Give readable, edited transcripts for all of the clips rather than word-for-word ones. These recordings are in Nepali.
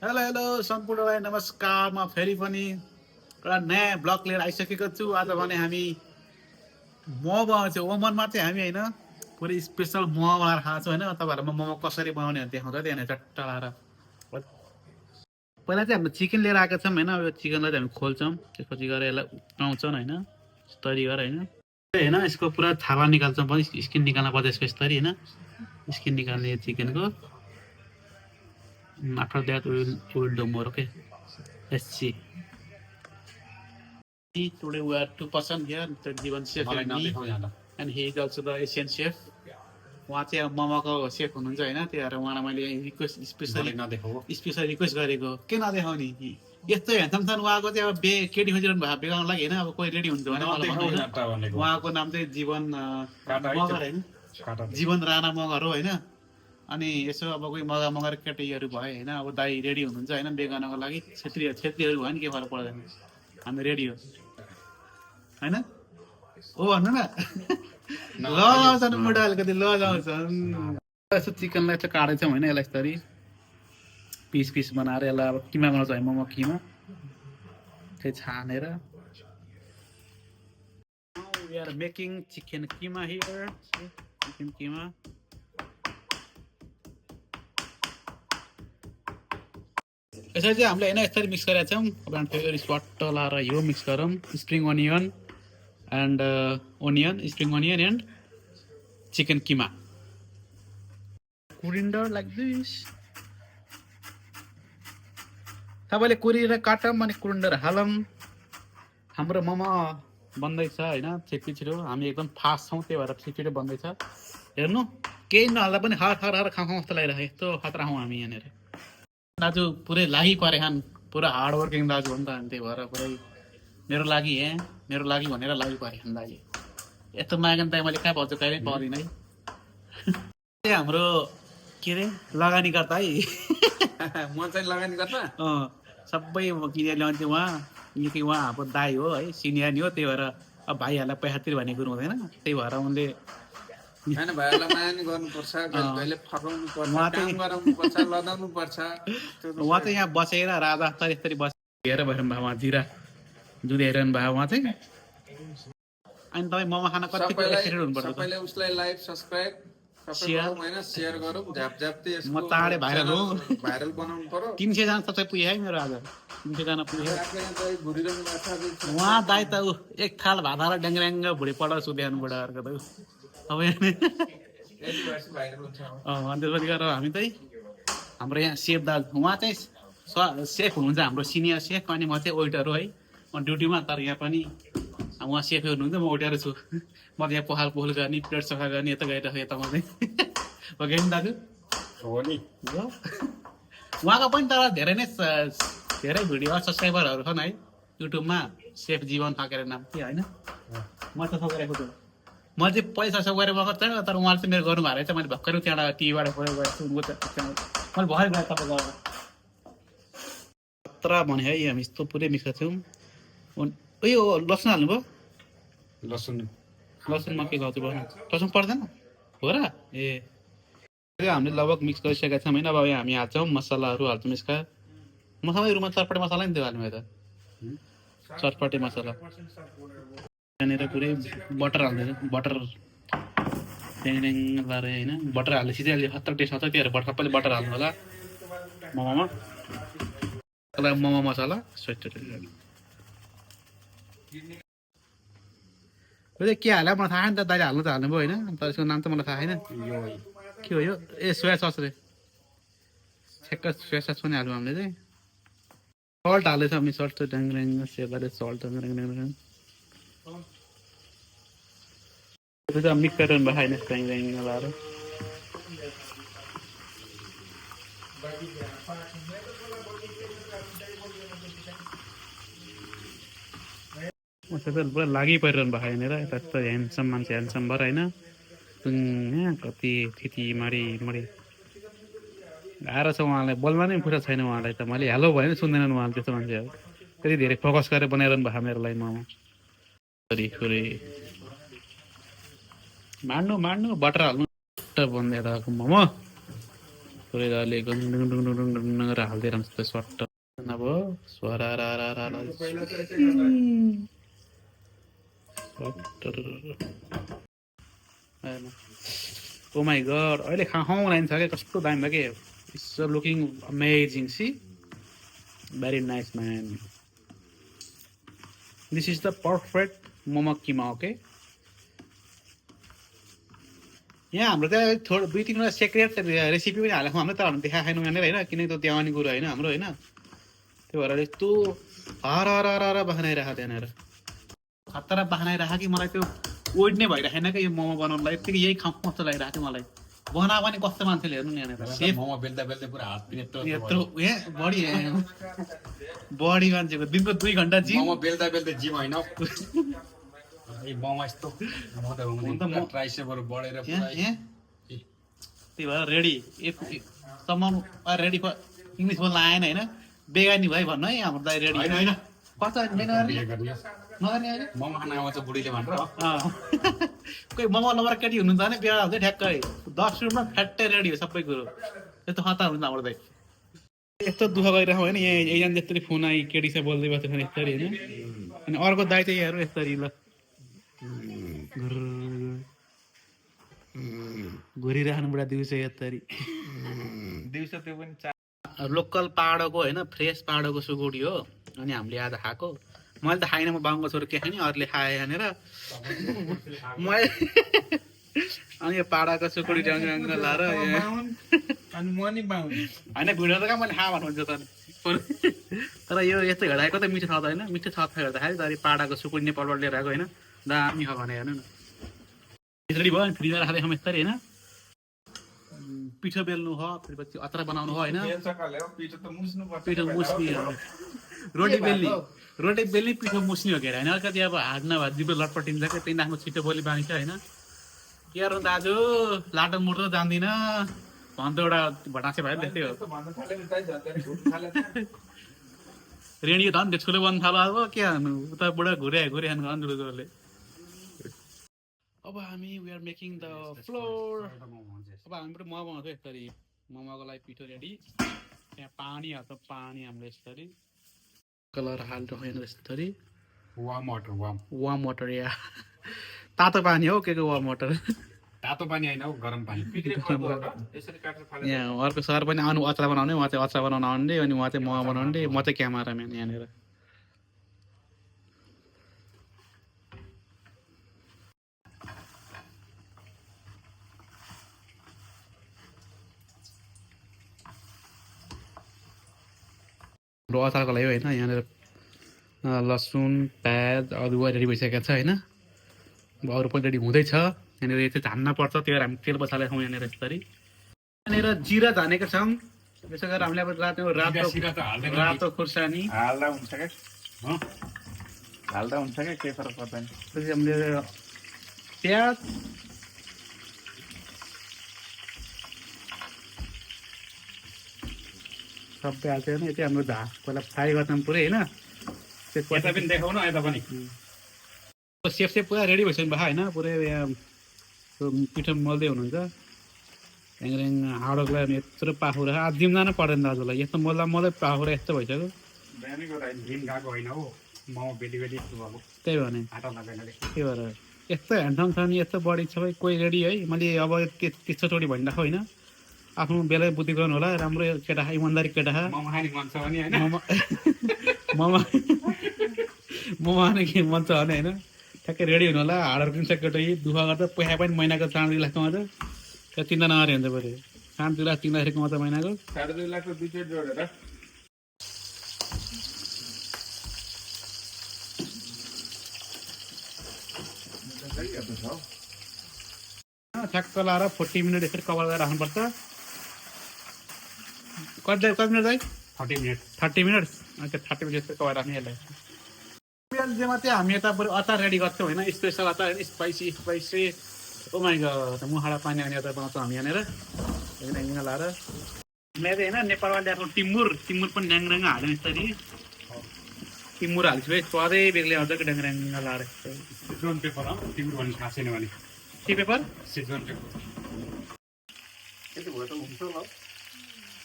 हेलो हेलो सम्पूर्णलाई नमस्कार। म फेरि पनि एउटा नयाँ ब्लग लिएर आइसकेको छु। आज भने हामी मोमो बनाउँछौँ। ओमनमा चाहिँ हामी होइन पुरै स्पेसल मोमो बनाएर खान्छौँ होइन। तपाईँहरूलाई म मोमो कसरी बनाउने देखाउँछ त्यहाँनिर चट्ट लाएर। पहिला चाहिँ हामीले चिकन लिएर आएका छौँ होइन। यो चिकनलाई चाहिँ हामी खोल्छौँ, त्यसपछि गएर यसलाई उठाउँछौँ होइन, यस्तरी गरेर होइन। यसको पुरा छाला निकाल्छौँ पनि, स्किन निकाल्न पर्छ यसको यस्तरी होइन, स्किन निकाल्ने यो चिकनको। After that, we will do more. Okay, let's see. Today we are 2% here. Jivan chef and me, and he is also the Asian chef. उहाँ चाहिँ मोमोको सेफ हुनुहुन्छ होइन। त्यही भएर उहाँलाई मैले रिक्वेस्ट स्पेसली रिक्वेस्ट गरेको के नदेखाउने कि यस्तो हेर्छन् उहाँको चाहिँ अब केटी खोजिरहनु भएको बेगाउनु लागि होइन। अब कोही रेडी हुन्छ भने उहाँको नाम चाहिँ जीवन मगर होइन, जीवन राणा मगर हो होइन। अनि यसो अब कोही मगा मगर केटीहरू भयो होइन। अब दाई रेडी हुनुहुन्छ होइन बेगाउनको लागि। छेत्रीहरू भयो नि के फरक पर्दैन, हामी रेडी हो होइन। हो भन्नु न लगाउँछन् मुढा अलिकति लगाउँछन्। यसो चिकनलाई चाहिँ काटेछौँ होइन, यसलाई यस्तरी पिस पिस बनाएर यसलाई अब किमा बनाउँछ है, मोमो किमा चाहिँ छानेर। We are making chicken keema here. Chicken keema. यसरी चाहिँ हामीले होइन यस्तरी मिक्स गरेका छौँ। अब फेरि स्वाट लाएर यो मिक्स गरौँ। Spring onion and spring onion and chicken किमा कुरिन्डर लाइक दिस। तपाईँले कुरिएर काटौँ अनि कुरिन्डर हालौँ। हाम्रो मोमो बन्दैछ होइन छिटो। हामी एकदम फास्ट छौँ त्यही भएर छिटो बन्दैछ। हेर्नु केही नहाल्दा पनि हर हर हर खाउँ जस्तो लागिरहेको, यस्तो खतरा हौँ हामी यहाँनिर। दाजु पुरै लागि परे खान, पुरा हार्ड वर्किङ दाजु हो नि त। अनि त्यही भएर पुरै मेरो लागि भनेर लागि परे खान दाजु। यस्तो मागन त मैले कहाँ पाउँछु, कहिले पाउँदिनँ है। हाम्रो के अरे लगानीकर्ता है म चाहिँ लगानीकर्ता सबै किनेर ल्याउँथेँ। उहाँ अब दाई हो है, सिनियर नि हो। त्यही भएर अब भाइहरूलाई पैसा तिर भन्ने कुरो हुँदैन। त्यही भएर उनले होइन भाइहरूलाई माया नि गर्नुपर्छ, कहिले फकाउनु पर्छ, काम गराउनु पर्छ, लदाउनु पर्छ। उहाँ चाहिँ यहाँ बसेर राजा यस्तरी बसेर हेरेर भइरहनु भयो। उहाँ जिरा जुन हेरिरहनु भयो उहाँ चाहिँ। अनि तपाईँ मोमो खान कति एक्साइटेड हुनुपर्छ। सबैले उसलाई लाइक सब्स्क्राइब शेयर गरौँ। म चाँडै भाइरल हो, भाइरल बनाउनु पर्यो। 300 जना सबै पुगे है मेरो आज, 300 जना पुगे। उहाँ दाइ त एक थाल भात हालेर ड्याङ्ग्याङ्ग भुँडी पठाउँछु बिहान बुढाहरूको त अब त्यसपछि गएर हामी चाहिँ हाम्रो यहाँ सेफ दाजु उहाँ चाहिँ सेफ हुनुहुन्छ, हाम्रो सिनियर सेफ। अनि म चाहिँ वेटर हो है, म ड्युटीमा। तर यहाँ पनि उहाँ सेफै हुनुहुन्छ, म वेटर छु। म त यहाँ पखाल पोखल गर्ने, प्लेट सफा गर्ने, यता गइरहेको यता म चाहिँ हो कि दाजु हो नि। उहाँको पनि तर धेरै भिडियो सब्सक्राइबरहरू छन् है युट्युबमा। सेफ जीवन थाकेर नाम के होइन। म त सघाइरहेको छु। मैले चाहिँ पैसा सघाएर भएको छैन, तर उहाँले चाहिँ मेरो गर्नुभएको रहेछ। मैले भर्खरै त्यहाँबाट टिभीबाट गएको मैले भर्खर गएँ तपाईँको खतरा भने है। हामी यस्तो पुरै मिक्स छौँ। उयो लसुन हाल्नुभयो? लसुनमा के गर्छु भन्नु, लसुन पर्दैन हो र। हामीले लगभग मिक्स गरिसकेका छौँ होइन। अब हामी हाल्छौँ मसलाहरू, हाल्छौँ यसका मसला। रुममा चटपटे मसला नि त्यो हाल्नु त, चटपटे मसला। त्यहाँनिर पुरै बटर हाल्दैछ, बटर ड्याङ लाएर होइन। बटर हालेपछि चाहिँ अहिले खतरा टेस्ट आउँछ। त्यही भएर सबैले बटर हाल्नु होला मोमोमा। मोमो मसला के हाल्यो मलाई थाहा छैन त। दाइले हाल्नु त हाल्नुभयो होइन, तर यसको नाम त मलाई थाहा छैन के हो यो। सोया सस रे, ठ्याक्क सोया सस पनि हाल्यौँ हामीले चाहिँ। सल्ट हालेछ हामी, सल्ट चाहिँ ड्याङ सेवाले सल्ट मिक्स गरेर भयो होइन ड्याङ लाएर। पुरा लागि परिरहनु भएको यहाँनिर। यता ह्यान्डसम मान्छे, ह्यान्डसम भएर होइन। कति थिति मरी आएर छ। उहाँलाई बोल्न नै फुर्सद छैन उहाँलाई त। मैले हेलो भयो नि सुन्दैनन् उहाँले। त्यस्तो मान्छेहरू त्यति धेरै फोकस गरेर बनाइरहनु भएको मेरो लागि मोमो। मार्नु बटर हाल्नु बन्दै रहेको मोमो थोरै दाले गरेर हाल्दै रहन्छ सट्ट अब स्वरारारारा ओ माई गड अहिले खाउँ लाइन छ क्या कस्तो दामी भयो कि it's looking amazing see very nice man this is the perfect momo keema okay यहाँ हाम्रो त्यहाँ थोरै 2-3 सेक्रेट रेसिपी पनि हालेको हामीले तर हामी देखाएको छैनौँ यहाँनिर होइन किनकि त्यो देवानी कुरो होइन हाम्रो होइन त्यो भएर यस्तो हर बखानाइरहेको त्यहाँनिर खतरा बखानाइरहेको कि मलाई त्यो वेट नै भइरहेन क्या यो मोमो बनाउनुलाई यत्तिकै यही खाउँ कस्तो लागिरहेको थियो मलाई बना पनि कस्तो मान्छेले हेर्नु नि यहाँनिर सेफ मोमो बेल्दा बेल्दै पुरा हात पनि यत्रो बढी मान्छेको दिनको 2 घन्टा जिम मोमो बेल्दा बेल्दै जिम होइन ए मोमो यस्तो म त हुँदैन ट्राइसेपहरु बढेर पुरा त्यही भएर रेडी सम्म रेडी फर इङ्ग्लिस बोल्न आएन होइन बेगानी भाइ भन्नु है हाम्रो दाइ रेडी होइन कता नगर्ने अहिले मोमो खान आउँछ बुढीले भनेर कोही मोमो लभर केटी हुनुहुन्छ भने बिहा हुन्छ ठ्याक्कै 10 रुपमा फ्याट्टै रेडी हो सबै कुरो यस्तो खतरा हुन्छ हाम्रो दाइ यस्तो दुःख गरिरहेको होइन यहाँ एकजना यस्तरी फोन आइ केटी चाहिँ बोल्दै बस्छ यस्तरी होइन अनि अर्को दाइ चाहिँ यहाँहरू यस्तरी ल घुरिरहनु बुढा दिउँसो यस्तरी दिउँसो त्यो पनि लोकल पाहाडको होइन फ्रेस पाहाडको सुकुटी हो अनि हामीले आज खाएको मैले त खाइनँ म बाङ्गो छोरो के खाने अरूले खाएँ यहाँनिर मैले अनि यो पाहाडको सुकुटी रङ लाएर अनि म नि पाउने होइन भिडियो त कहाँ मैले खा भन्नुहुन्छ त तर यो यस्तो हेर्दाको त मिठो छ त होइन मिठो छ हेर्दाखेरि तर पाहाडको सुकुटी नेपालबाट लिएर आएको होइन दामी छ भने हेर्नु न यसरी भयो फ्रिजमा राख्दै खाउँ यस्तरी होइन पिठो बेल्नु हो फेरि अचार बनाउनु हो होइन पिठो मुस्ने रोटी बेल्ने पिठो मुस्ने हो के होइन अलिकति अब हात नभए जिब्रो लटपटिन्छ क्या त्यही आफ्नो छिटो बोली बाँधिन्छ होइन के गर्नु दाजु लाटो मुटो जान्दिनँ भन्दा एउटा भटासे भयो त्यस्तै हो रेडी धन त्यो ठुलो बन्नु थालो अब के हान्नु उता बुढा घुरे हान्नु अनुरोले अब हामी we are making the flour अब हामी पनि मोमो बनाउँछौँ यसरी मोमोको लागि पिठो रेडी त्यहाँ पानी हाल्छ पानी हामीले यसरी कलर हाल्छौँ यसरी वाम वाटर या तातो पानी हो के वाम वाटर तातो पानी होइन गरम पानी यहाँ अर्को सर पनि आउनु अचार बनाउने उहाँ चाहिँ अचार बनाउन आउने अनि उहाँ चाहिँ मोमो बनाउने म चाहिँ क्यामेराम्यान यहाँनिर अचारको लागि होइन यहाँनिर लसुन प्याज अदुवा रेडी भइसकेको छ होइन अब अरू पनि रेडी हुँदैछ यहाँनिर यो चाहिँ झान्न पर्छ त्यही भएर हामी तेल बसालेको छौँ यहाँनिर यसरी यहाँनिर जिरा झानेको छौँ त्यसो गरेर हामीले अब रातो खुर्सानी हाल्दा हुन्छ क्या केही फरक पर्दैन त्यसपछि हामीले प्याज सबै हाल्छ होइन यति हाम्रो पहिला फ्राई गर्छौँ पुरै होइन यता पनि देखाउ न यता पनि सेफ पुरा रेडी भइसक्नु भएको होइन पुरै यहाँ पिठो मल्दै हुनुहुन्छ ह्याङ हाउडोको लागि यत्रो पाखुरा आज जिम जानु पर्दैन दाजुलाई यस्तो मल्दै पाखुरा यस्तो भइसक्यो त्यही भने त्यही भएर यस्तो ह्यान्डसम छ नि यस्तो बडी सबै कोही रेडी है मैले अब त्यस्तो चोटि भनिरहेको होइन आफ्नो बेलै बुद्धि गर्नु होला राम्रो केटा इमान्दारी केटा मोमो खाने के मन छ भने होइन ठ्याक्कै रेडी हुनु होला हाडहरू पनि केटो दुःख गर्छ पैसा पनि महिनाको 2.5 लाख कमाउँछ त्यो चिन्ता नगरे हुन्छ पऱ्यो 2.5 लाख 3 लाख कमाउँछ महिनाको 2.5 लाखको दुईचोटि जोडेर ठ्याक्क लाएर 40 मिनट यसरी कभर गरेर राख्नुपर्छ कति मिनट है 30 मिनट अच्छा 30 मिनट यसरी कभर राख्ने यसलाई प्याजमा चाहिँ हामी यता बरु अचार रेडी गर्छौँ होइन स्पेसल अचार स्पाइसी ओ माइ गड मुहाडा पानी आउने अचार बनाउँछौँ हामी यहाँनिर ह्याङ लाएर मैले होइन नेपालमा ल्याएको टिमुर पनि ड्याङ हाल्यो यसरी टिमुर हाल्छु है स्वादै बेग्लै आउँछ कि ड्याङ लाएर सिजन पेपर हो तिम्रो भन्ने थाहा छैन भने के पेपर सिजन पेपर यति भयो त हुन्छ ल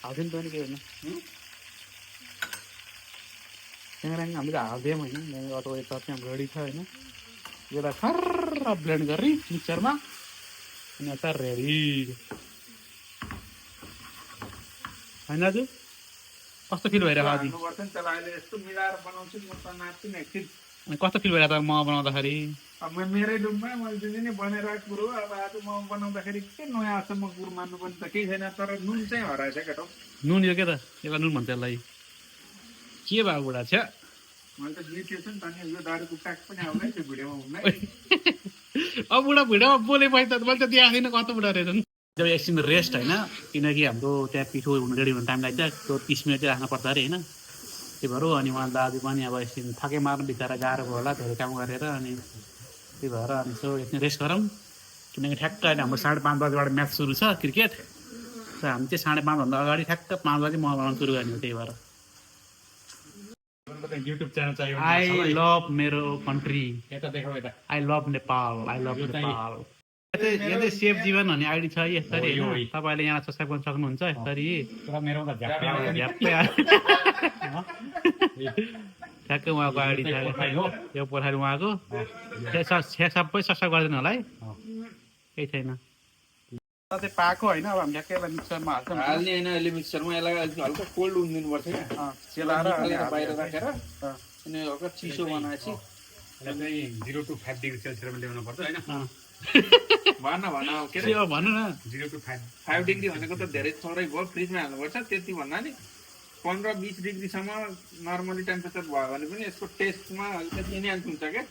हाल्थ्यो नि त नि के होइन ट्याङ्राङ हामीले हालिदियौँ होइन अटो यता चाहिँ हाम्रो रेडी छ होइन यसलाई खर्र ब्लेन्ड गरी मिक्सरमा अनि यता रेडी होइन दाजु कस्तो फिल भइरहेको आदि हाल्नुपर्छ नि त्यसलाई अहिले यस्तो मिलाएर बनाउँछु म त नाच्छु नि एकछिन अनि कस्तो फिल भइरहेको त मोमो बनाउँदाखेरि अब मेरै रुममा मैले जुन नै बनाइरहेको कुरो अब आज म बनाउँदाखेरि के नयाँ आजसम्म कुरो मान्नु पनि त केही छैन तर नुन चाहिँ हराएछ केटा नुन यो के त यसलाई नुन भन्छ यसलाई के भएको बुढा छ मैले त बिर्सेछु नि त नि यो दारुको प्याक पनि आउँदै थियो भिडियोमा हुँदै अब बुढा भिडियोमा बोलेपछि त मैले त देखाएको थिइनँ कस्तो बुढा रहेछन् जब एकछिन रेस्ट होइन किनकि हाम्रो त्यहाँ पिठो रेडी हुने टाइम लाग्छ त्यो 30 मिनट चाहिँ राख्नुपर्छ अरे होइन त्यही भएर अनि उहाँ दाजु पनि अब एकछिन थाकै मार्नु बिचरा गाह्रो भयो होला धेरै काम गरेर अनि त्यही भएर अनि यसो एकछिन रेस्ट गरौँ किनकि ठ्याक्क अहिले हाम्रो 5:30 बजीबाट म्याच सुरु छ क्रिकेट र हामी चाहिँ 5:30 भन्दा अगाडि ठ्याक्क 5 बजी म बनाउनु सुरु गर्ने हो त्यही भएर युट्युब च्यानल चाहियो आई लभ मेरो कन्ट्री यता देखाऊ यता I love Nepal I love Nepal यो चाहिँ सेफ जीवन भन्ने आइडी छ यसरी होइन तपाईँले यहाँ सब्सक्राइब गर्न सक्नुहुन्छ यसरी तर मेरो त झ्याप्पै आउँदैन झ्याप्पै ठ्याक्कै उहाँको आइडी छ यो पोखरी उहाँको सबै सब्सक्राइब गरिदिनु होला है केही छैन चाहिँ पाएको होइन अब हामी ठ्याक्कै यसलाई मिक्सरमा हाल्छौँ हाल्ने होइन अहिले मिक्सरमा यसलाई हल्का कोल्ड उम्दिनुपर्छ क्या सेलाएर बाहिर राखेर अनि हल्का चिसो बनाएपछि यसलाई 0 to 5 डिग्री सेल्सियसमा ल्याउनु पर्छ होइन भन के के हो भन्नु न 0 to 5 5 डिग्री भनेको त धेरै थोरै भयो फ्रिजमा हाल्नुपर्छ त्यति भन्दा नि 15-20 डिग्रीसम्म नर्मली टेम्परेचर भयो भने पनि यसको टेस्टमा अलिकति इन्हान्स हुन्छ क्या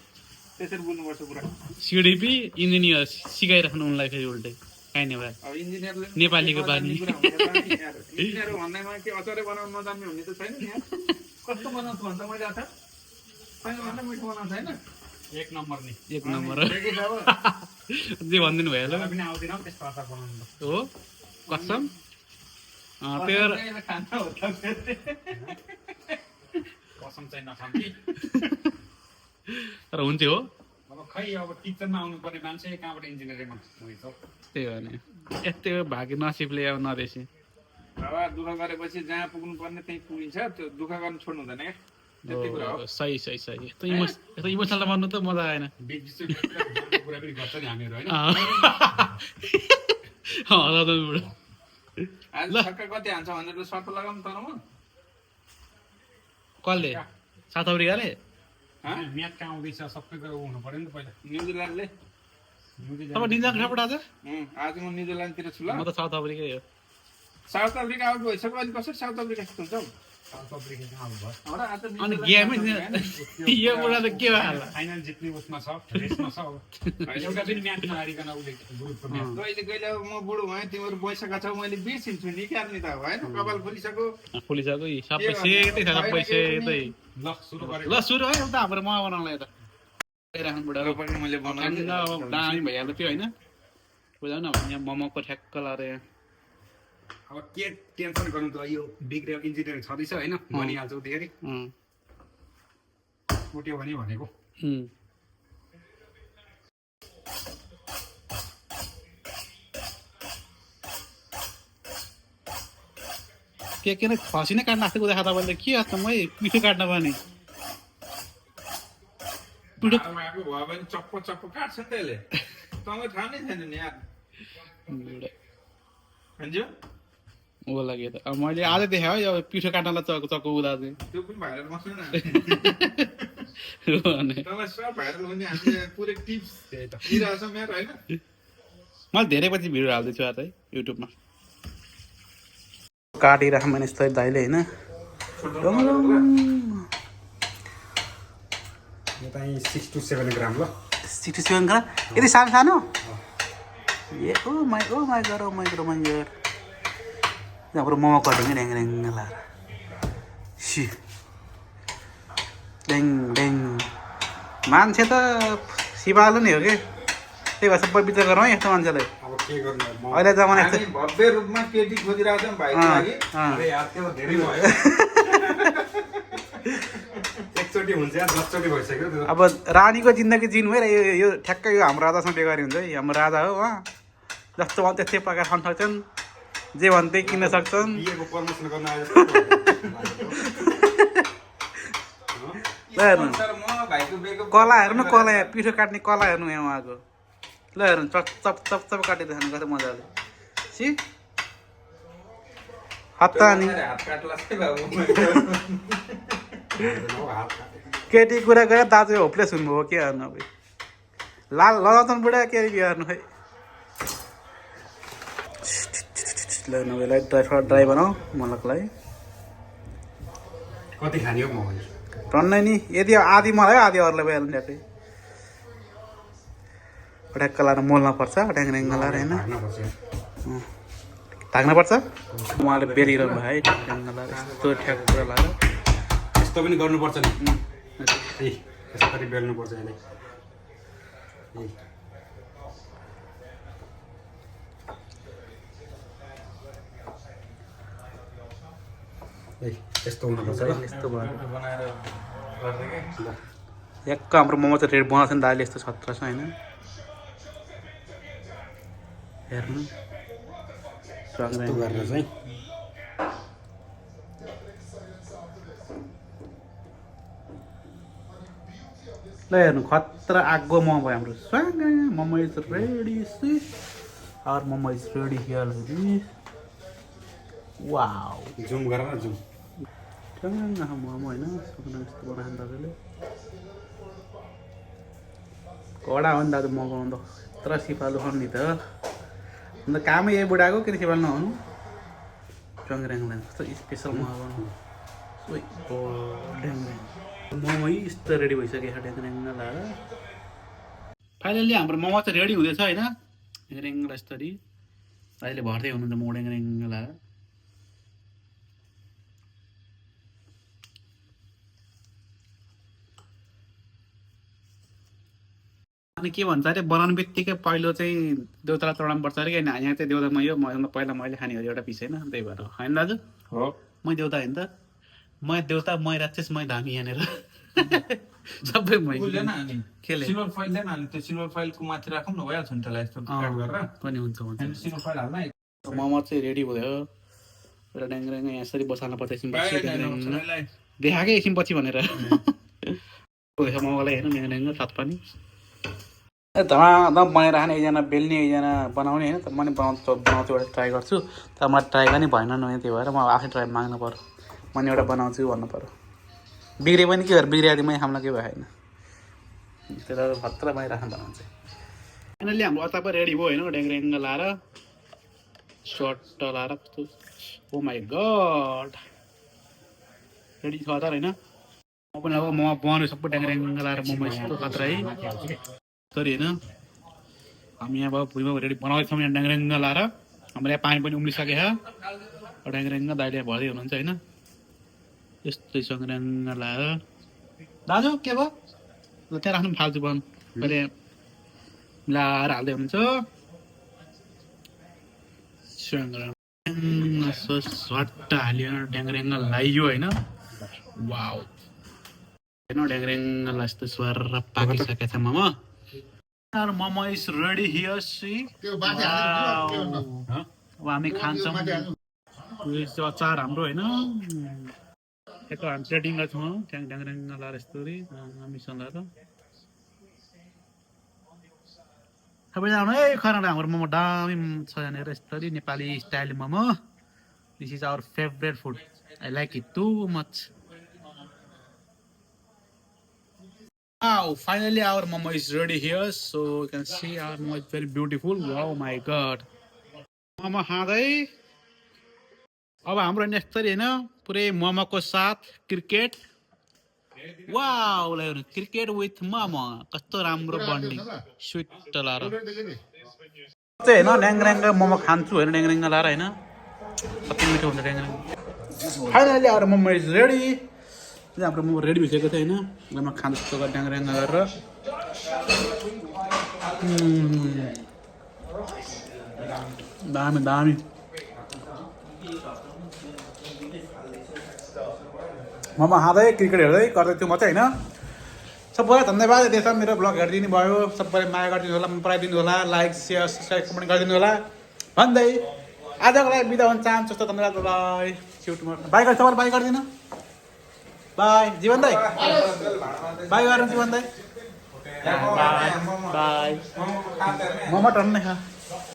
त्यसरी बुझ्नुपर्छ पुरा सिडिपी इन्जिनियर सिकाइराख्नु उनलाई फेरि उल्टै काहीँ नै भयो अब इन्जिनियरले नेपालीको बानी इन्जिनियर भन्दैमा के अचारै बनाउनु नजान्ने हुने त छैन नि यार कस्तो बनाउँछु भन्छ मैले आथा छैन भन्दा मिठो बनाउँछ होइन एक नम्बर नि एक नम्बर ठिकै छ अब जे भनिदिनु भयो मलाई पनि आउँदैन हौ त्यस्तो अचार बनाउनु हो कसम त्यो खाना हो त कसम चाहिँ नखाऊँ कि तर हुन्थ्यो हो अब खै अब किचनमा आउनु पर्ने मान्छे कहाँबाट इन्जिनियरिङमा हुन्छ त्यही हो नि यस्तै हो भाग्य नसिबले अब नदेशी अब दुःख गरेपछि जहाँ पुग्नु पर्ने त्यहीँ पुगिन्छ त्यो दुःख गर्नु छोड्नु हुँदैन क्या त्यति कुरा हो सही यस्तो इमोसनल भन्नु त मजा आएन कुरा पनि गर्छ नि हामीहरू होइन आज छक्का कति हान्छ भनेर सर्त लगाउनु तर म कसले साउथ अफ्रिकाले म्याच कहाँ आउँदैछ सबै कुरा हुनु पर्यो नि त पहिला न्युजिल्यान्डले तपाईँ निजाको सापट आज आज म न्युजिल्यान्डतिर छु ल म त साउथ अफ्रिकै हो साउथ अफ्रिका आउट भइसक्यो अहिले कसरी साउथ अफ्रिका जस्तो हुन्छ हौ साउथ अफ्रिका कहाँ आउनु भयो हो र आज अनि गेमै यो कुरा त के भयो फाइनल जित्ने उसमा छ रेसमा छ एउटा पनि म्याच नहारिकन उसले ग्रुपको म्याच कहिले अब म बुढो भएँ तिमीहरू भइसकेका छौ मैले बिर्सिन्छु नि क्यार्ने त होइन कपाल फुलिसक्यो फुलिसक्यो सबै सेतै छ सबै सेतै ल सुरु गरेको ल सुरु है उता हाम्रो मोमो बनाउनलाई त राख्नु बुढा तर पनि मैले बनाउने अब दामी भइहाल्यो त्यो होइन बुझाउन यहाँ मोमोको ठ्याक्क लाएर यहाँ अब के टेन्सन गर्नु त यो डिग्री इन्जिनियरिङ छँदैछ होइन भनिहाल्छ उतिखेरि उठ्यो भने भनेको के नै खसी नै काट्न आएको देखा तपाईँले के जस्तो मै पिठो काट्न पनि पिठो भयो भने चप्पो काट्छ नि त्यसले तपाईँ थाहा नै छैन नि यार भन्ज्यू ऊ लागि त अब मैले आजै देखाएँ है अब पिठो काट्नलाई चक्कु उदा चाहिँ त्यो पनि भाइरल बस्नु न भने तपाईँ सब भाइरल हुने हामीले पुरै टिप्स दिइरहेको छौँ यार होइन मैले धेरै पछि भिडियो हाल्दैछु आज है युट्युबमा काटिराख मैले यस्तो दाइले होइन यो चाहिँ 6 to 7 ग्राम ल 67 ग्राम यति सानो सानो ए ओ माई गड हाम्रो मोमो कटिङ ड्याङ ड्याङ लाएर सी ड्याङ ड्याङ मान्छे त सिपालु नै हो कि त्यही भएर सबै विचार गरौँ है यस्तो मान्छेलाई अब के गर्नु अहिले जमाना यस्तो हामी भव्य रूपमा केटी खोजिरहेको छौँ भाइको लागि अरे यार त्यो धेरै भयो एकचोटि हुन्छ यार 10 चोटि भइसक्यो त्यो अब रानीको जिन्दगी जिनु है यो ठ्याक्कै यो हाम्रो राजासँग बेकारी हुन्छ है हाम्रो राजा हो जस्तो त्यस्तै प्रकार खान सक्छन् जे भन्छ त्यही किन्न सक्छन्। बिहेको प्रमोसन गर्न आए ल हेर्नु सर म भाइको बेको कला हेर्नु कला यहाँ पिठो काट्ने कला हेर्नु यहाँ उहाँको। ल हेर्नु चप चप चप चप काटेर खानु कस्तो मजाले सी हत्ता नि हात काट्ला है बाबु केटी कुरा गरेर दाजु होप्लेस हुनुभयो के हेर्नु अब लाल लगाउँछन् बुढा के हेर्नु खै। ल हेर्नु यसलाई ड्राई बनाऊ मलकलाई कति खाने हो म टन्नै नि यदि आधी मलाई आधी अरूलाई भइहाल्नु ट्याक्कै ट्याक्क लाएर मोल्न पर्छ ट्याङ्ग्याङ लाएर होइन ढाक्न पर्छ। उहाँले बेरिरहनु भयो है ट्याङ्ग लाएर यस्तो ठ्याक्क कुरा लाएर यस्तो पनि गर्नुपर्छ नि ए यसरी बेल्नुपर्छ यसले ए यस्तो हुनुपर्छ ल यस्तो भयो बनाएर गर्दै के याक्क हाम्रो मोमो चाहिँ रेड बनाएको छ नि दाइले यस्तो छत्र छ होइन हेर्नु यस्तो गरेर चाहिँ ल हेर्नु खतरा आगो मोमो भयो हाम्रो स्वाङ momo is ready see our momo is ready here wow zoom गरेर जुम ठ्याङ्ग मोमो होइन यस्तो बनायो दाजुले कडा हो नि दाजु मोमो बनाउँदा यत्र सिपालु हो नि त अन्त कामै यही बुढाको किन सिपालु नहुनु च्वाङऱ्याङलाई कस्तो स्पेसल मोमो बनाउनु ड्याङऱ्याङ मोमो यस्तो रेडी भइसकेको छ ड्याङऱ्याङ लाएर फाइनल्ली हाम्रो मोमो चाहिँ रेडी हुँदैछ होइन ड्याङऱ्याङ यस्तरी अहिले भर्दै हुनुहुन्छ म ड्याङऱ्याङ लाएर अनि के भन्छ अरे बनाउने बित्तिकै पहिलो चाहिँ देउतालाई चढाउनु पर्छ अरे किन यहाँ चाहिँ देउता मै हो मसँग पहिला मैले खाने हो एउटा पिस होइन त्यही भएर होइन दाजु हो मै देउता होइन त मै देउता मै राक्षस मै धामी यहाँनिर सबै मै उसले न अनि खेले सिल्भर फाइल ल्याउन अनि त्यो सिल्भर फाइलको माथि राखौँ न भइहाल्छ नि त्यसलाई यस्तो काट गरेर पनि हुन्छ हुन्छ अनि सिल्भर फाइल हाल्न मोमो चाहिँ रेडी भयो र ड्याङऱ्याङ यहाँ यसरी बसाल्नु पर्छ एकछिन पछि यसलाई देखाएकै एकछिन पछि भनेर मोमोलाई हेर्नु ड्याङऱ्याङ साथ पनि धमाधम बनाएर खाने एकजना बेल्ने एकजना बनाउने होइन त मैले बनाउँछु एउटा ट्राई गर्छु तर मलाई ट्राई पनि भएन नयाँ त्यही भएर म आफै ट्राई माग्नु पऱ्यो मैले एउटा बनाउँछु भन्नु पऱ्यो बिग्रे पनि के गरेर बिग्रियो मैले खामलाई केही भएन त्यसलाई खतरा बनाइराख्नु बनाउँछ फाइनल्ली हाम्रो अचार पनि रेडी भयो होइन ड्याङऱ्याङ लाएर सर्ट लाएर कस्तो ओ माई गड रेडी छ अचार होइन म पनि अब म बनाउने सबै ड्याङऱ्याङ लाएर मोमो यस्तो खतरा है सरी होइन हामी यहाँ अब भुइँमा रेडी बनाउँदैछौँ यहाँ ड्याङऱ्याङ लाएर हाम्रो यहाँ पानी पनि उम्लिसकेको छ ड्याङऱ्याङ दाइले भर्दै हुनुहुन्छ होइन यस्तै ड्याङऱ्याङ लाएर दाजु के भयो ल त्यहाँ राख्नु फाल्तु बन कहिले मिलाएर हाल्दै हुनुहुन्छ सट्टा हाल्यो ड्याङऱ्याङ लाइयो होइन वाउ होइन ड्याङऱ्याङलाई यस्तो स्वर पाकिसकेको छ momo Our mama is ready here, see? अब हामी खान्छौँ यो अचार हाम्रो होइन यता हामी सेटिङ गर्छौँ ड्याङऱ्याङ लाएर यस्तोरी मिसन लाएर सबैजना आउनु है खाना हाम्रो मोमो दामी छ यहाँनिर यस्तरी Nepali style momo this is our favourite food I like it too much Wow, finally our momo is ready here. So you can see our momo is very beautiful. Wow, my God. Momo खाँदै अब हाम्रो नेक्स्टरी होइन पुरै मोमोको साथ क्रिकेट वाउ हेर्नु क्रिकेट विथ मोमो कस्तो राम्रो बन्डिङ स्विट लाएर चाहिँ होइन ड्याङऱ्याङ मोमो खान्छु होइन ड्याङऱ्याङ लाएर होइन कति मिठो हुन्छ ड्याङऱ्याङ finally our momo is ready हाम्रो मोमो रेडी भइसकेको छ होइन घरमा खानु जस्तो गरेर ड्याङऱ्याङ गरेर दामी दामी मोमो खाँदै क्रिकेट हेर्दै गर्दै थियो म चाहिँ होइन सबैलाई धन्यवाद यति छ मेरो ब्लग हेरिदिनु भयो सबैले माया गरिदिनु होला मन पराइदिनु होला लाइक सेयर सब्सक्राइब कमेन्ट गरिदिनु होला भन्दै आजको लागि बिदा हुन चाहन्छु जस्तो धन्यवाद बाई स्युटमा बाई गर्छ तपाईँ बाई गरिदिनु बाई जीवन दाई बाई गर्नु जीवन दाई बाई बाई मोमो टर्न नै खा